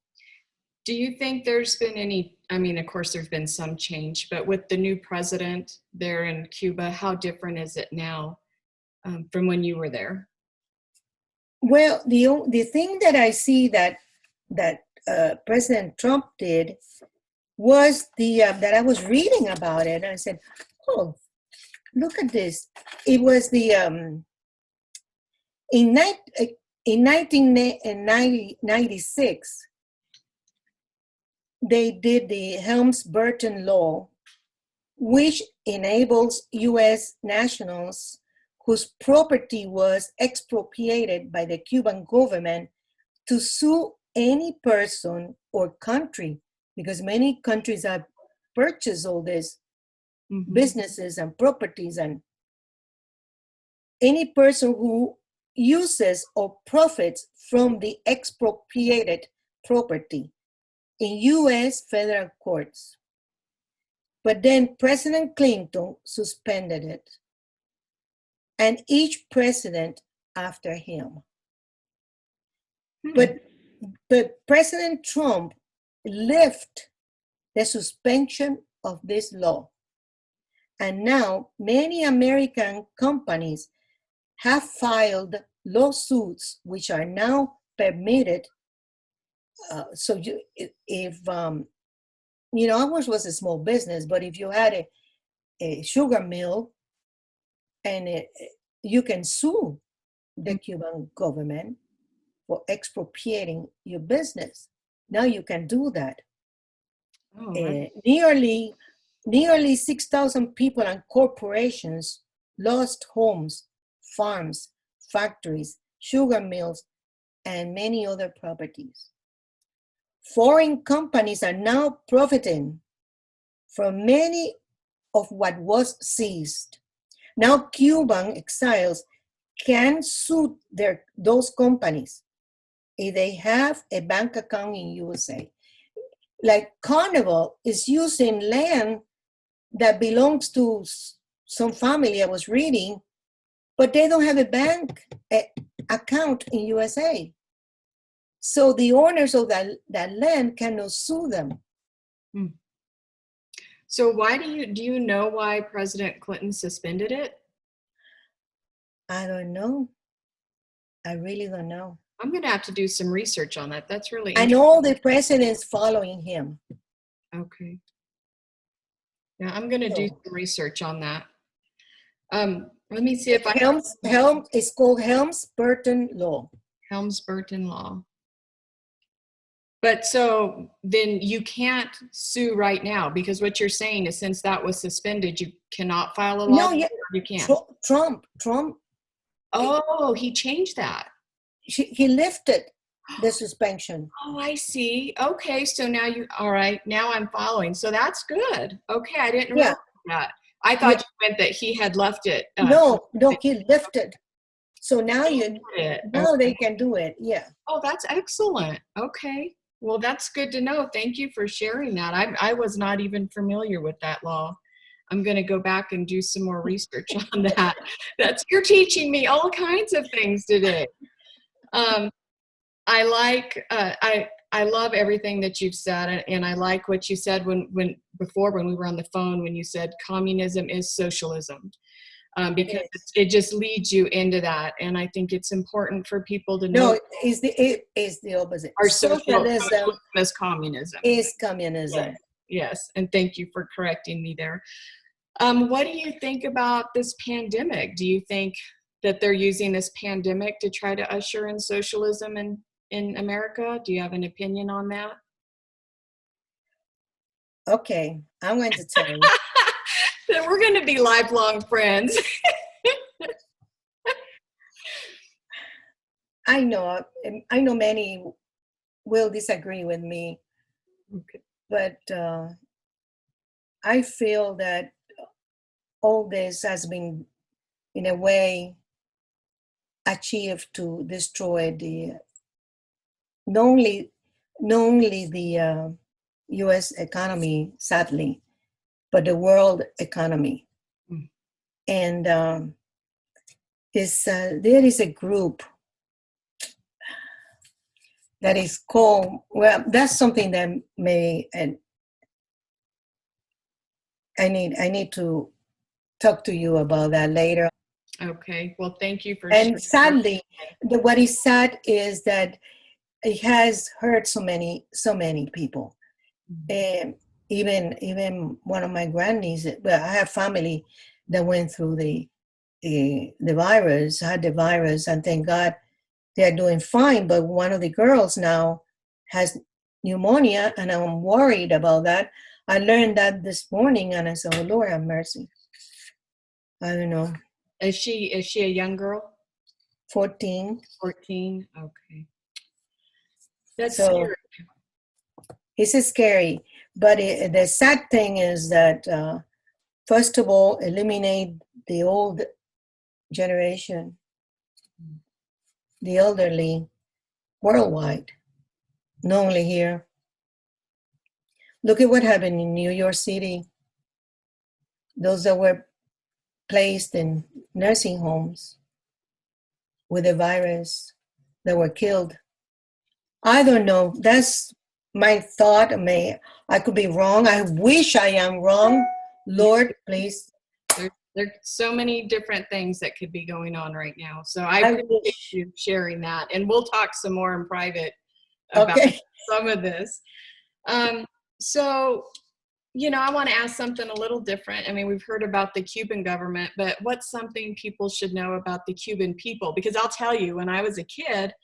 do you think there's been any, I mean, of course there's been some change, but with the new president there in Cuba, how different is it now from when you were there? Well, the thing that I see that President Trump did was that I was reading about it, and I said, "Oh, look at this!" It was in 1996 they did the Helms-Burton law, which enables U.S. nationals whose property was expropriated by the Cuban government to sue any person or country, because many countries have purchased all these businesses and properties, and any person who uses or profits from the expropriated property in U.S. federal courts. But then President Clinton suspended it, and each president after him. But President Trump lifted the suspension of this law. And now many American companies have filed lawsuits which are now permitted. So if ours was a small business, but if you had a sugar mill, and you can sue the Cuban government for expropriating your business. Now you can do that. Nearly 6,000 people and corporations lost homes, farms, factories, sugar mills, and many other properties. Foreign companies are now profiting from many of what was seized. Now Cuban exiles can sue those companies if they have a bank account in USA. Like Carnival is using land that belongs to some family I was reading, but they don't have a bank account in USA. So the owners of that land cannot sue them. So why do you know why President Clinton suspended it? I don't know. I really don't know. I'm going to have to do some research on that. That's really interesting. And all the presidents following him. Okay. Yeah, I'm going to do some research on that. Let me see if it's called Helms-Burton Law. Helms-Burton Law. But so then you can't sue right now, because what you're saying is since that was suspended, you cannot file a lawsuit. No, you can't. Trump. Oh, he changed that. He lifted the suspension. Oh, I see. Okay, so now all right, now I'm following. So that's good. Okay, I didn't realize that. I thought you meant that he had left it. No, he lifted. So now they can do it. Yeah. Oh, that's excellent. Okay. Well, that's good to know. Thank you for sharing that. I was not even familiar with that law. I'm going to go back and do some more research on that. You're teaching me all kinds of things today. I love everything that you've said, and I like what you said when we were on the phone, when you said communism is socialism, because it just leads you into that, and I think it's important for people to know. No, it is the opposite. Our socialism is communism. Is communism. Yes, and thank you for correcting me there. What do you think about this pandemic? Do you think that they're using this pandemic to try to usher in socialism in America? Do you have an opinion on that? Okay, I'm going to tell you. Then we're going to be lifelong friends. I know many will disagree with me, but I feel that all this has been, in a way, achieved to destroy not only the U.S. economy, sadly, but the world economy. And there is a group that is called, well, that's something that I need to talk to you about that later. Okay, well, thank you for sharing. And sadly, what is sad is that it has hurt so many people. Even one of my grandnieces, well, I have family that went through the virus, had the virus, and thank God they're doing fine. But one of the girls now has pneumonia, and I'm worried about that. I learned that this morning, and I said, "Oh Lord, have mercy." I don't know. Is she a young girl? 14. 14. Okay, that's So scary. it's scary. But the sad thing is that, first of all, eliminate the old generation, the elderly, worldwide, not only here. Look at what happened in New York City. Those that were placed in nursing homes with the virus that were killed. I don't know. That's my thought. I could be wrong. I wish I am wrong. Lord, please. There's so many different things that could be going on right now. So I I appreciate wish. you sharing that. And we'll talk some more in private about Okay. some of this. So, I want to ask something a little different. I mean, we've heard about the Cuban government, but what's something people should know about the Cuban people? Because I'll tell you, when I was a kid,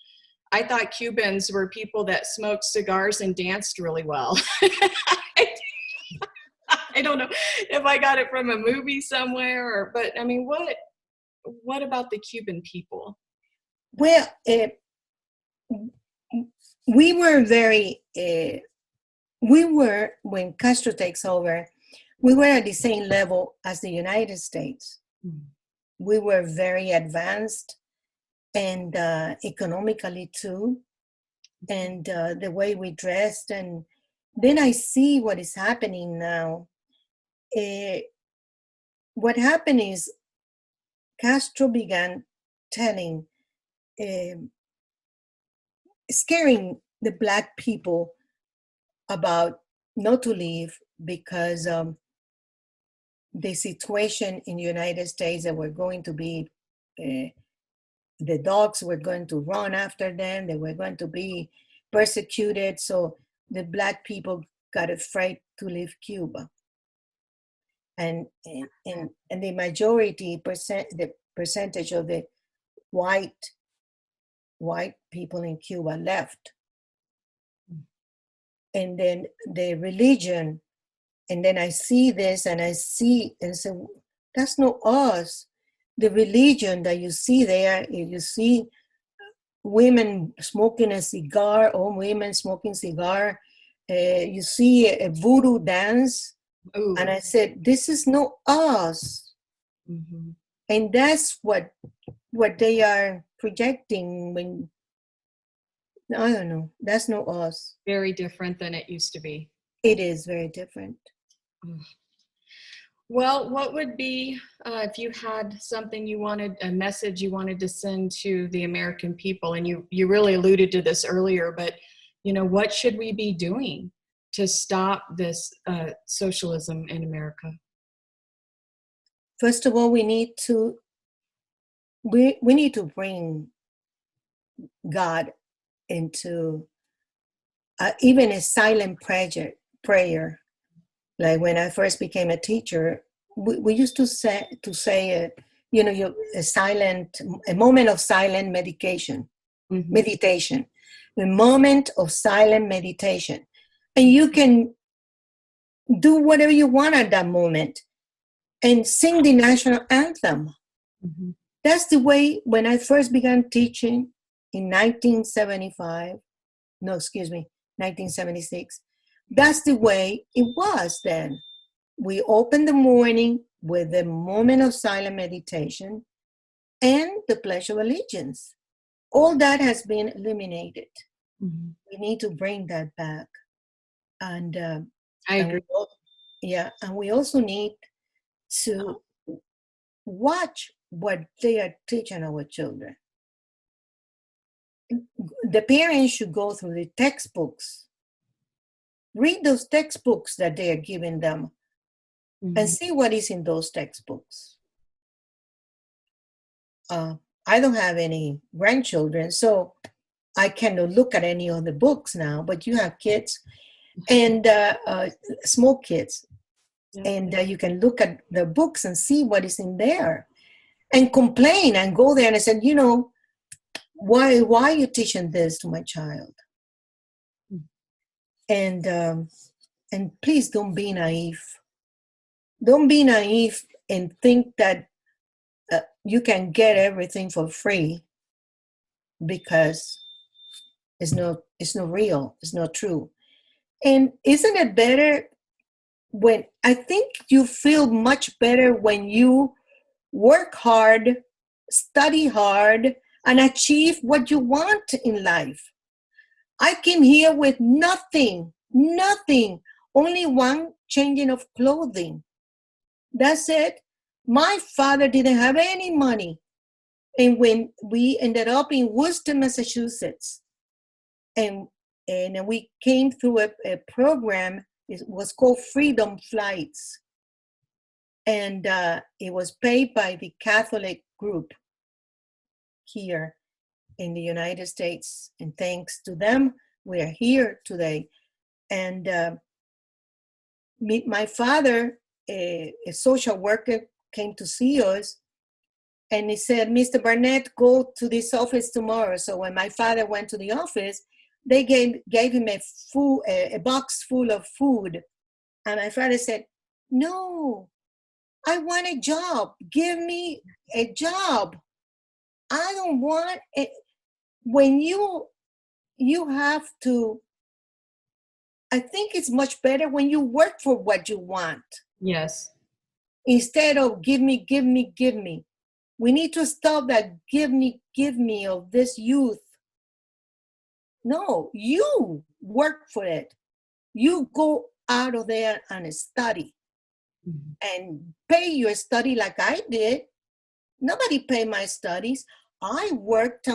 I thought Cubans were people that smoked cigars and danced really well. I don't know if I got it from a movie somewhere, but I mean, what about the Cuban people? Well, we were when Castro takes over, we were at the same level as the United States. Mm. We were very advanced, and economically too, and the way we dressed. And then I see what is happening now. What happened is Castro began telling, scaring the Black people about not to leave because the situation in the United States, that were going to be, the dogs were going to run after them, they were going to be persecuted. So the Black people got afraid to leave Cuba. And the the percentage of the white people in Cuba left. And then the religion, and then I see this and I say, that's not us. The religion that you see there, if you see women smoking a cigar, or women smoking cigar, you see a voodoo dance. Ooh. And I said, this is not us. Mm-hmm. And that's what they are projecting. When I don't know, that's not us. Very different than it used to be. It is very different. Well, what would be, if you had something a message you wanted to send to the American people, and you really alluded to this earlier, but what should we be doing to stop this socialism in America? First of all, we need to bring God into even a silent prayer. Like when I first became a teacher, we used to say a moment of silent meditation, a moment of silent meditation, and you can do whatever you want at that moment, and sing the national anthem. Mm-hmm. That's the way. When I first began teaching in 1976. That's the way it was then. We opened the morning with a moment of silent meditation and the Pledge of Allegiance. All that has been eliminated. Mm-hmm. We need to bring that back. And I agree. And we also need to watch what they are teaching our children. The parents should go through the textbooks, read those textbooks that they are giving them, mm-hmm. and see what is in those textbooks. I don't have any grandchildren, so I cannot look at any of the books now, but you have kids and small kids. Yeah. And you can look at the books and see what is in there and complain and go there and I said, why are you teaching this to my child? And And please don't be naive. Don't be naive and think that you can get everything for free, because it's not real. It's not true. And isn't it better when, I think you feel much better when you work hard, study hard, and achieve what you want in life. I came here with nothing, only one changing of clothing. That's it. My father didn't have any money. And when we ended up in Worcester, Massachusetts, and we came through a program, it was called Freedom Flights. And it was paid by the Catholic group here in the United States. And thanks to them, we are here today. And my father, a social worker, came to see us, and he said, "Mr. Barnett, go to this office tomorrow." So when my father went to the office, they gave him a box full of food. And my father said, "No, I want a job. Give me a job. I don't want it." When you have to, I think it's much better when you work for what you want. Yes. Instead of give me, give me, give me. We need to stop that give me of this youth. No, you work for it. You go out of there and study, and pay your study like I did. Nobody paid my studies. I worked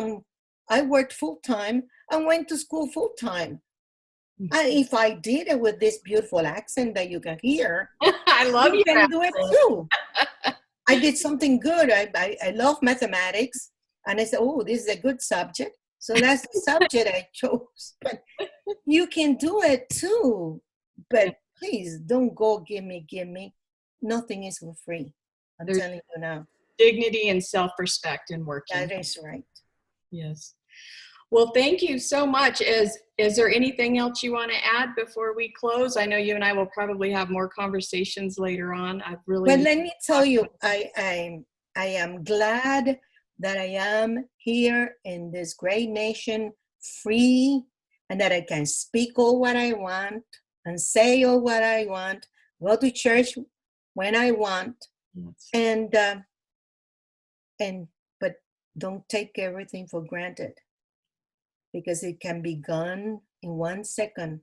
full time and went to school full time. And if I did it with this beautiful accent that you can hear, I love you can do it too. I did something good. I love mathematics. And I said, oh, this is a good subject. So that's the subject I chose. But you can do it too. But please don't go give me. Nothing is for free. I'm There's telling you now. dignity and self-respect in working. That is right. Yes. Well, thank you so much. Is there anything else you want to add before we close? I know you and I will probably have more conversations later on. I've really. But let me tell you, I am glad that I am here in this great nation, free, and that I can speak all what I want and say all what I want, go to church when I want, Yes. but don't take everything for granted, because it can be gone in 1 second.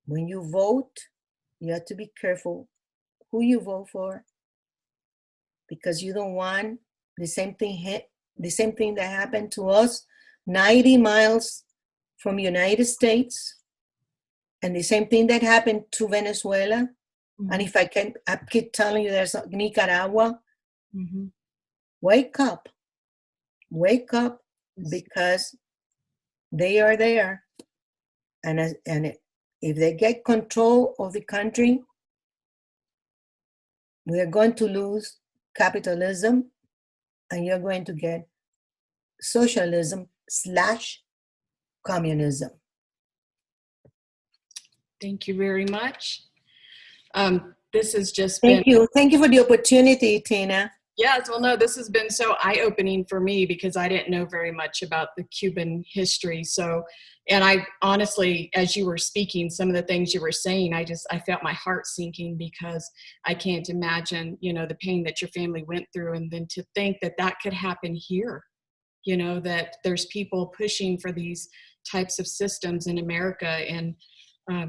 When you vote, you have to be careful who you vote for, because you don't want the same thing that happened to us 90 miles from United States, and the same thing that happened to Venezuela. Mm-hmm. And if I keep telling you, there's Nicaragua. Mm-hmm. Wake up, because they are there, and if they get control of the country, we are going to lose capitalism, and you're going to get socialism/communism. Thank you very much. This has just Thank you for the opportunity, Tina. Yes, well, no, this has been so eye-opening for me, because I didn't know very much about the Cuban history. So, and I honestly, as you were speaking, some of the things you were saying, I felt my heart sinking, because I can't imagine, the pain that your family went through. And then to think that that could happen here, that there's people pushing for these types of systems in America. And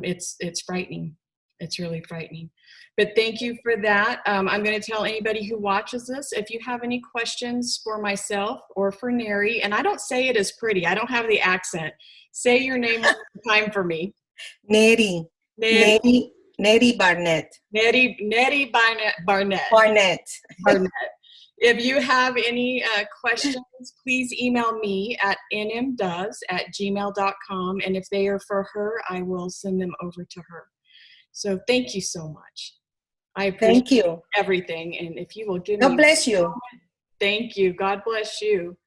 it's frightening. It's really frightening. But thank you for that. I'm going to tell anybody who watches this, if you have any questions for myself or for Nery, and I don't say it as pretty, I don't have the accent. Say your name one time for me. Nery Barnett. Nery Barnett. If you have any questions, please email me at nmdoes@gmail.com. And if they are for her, I will send them over to her. So thank you so much. I appreciate everything. And if you will give me. God bless you. Thank you. God bless you.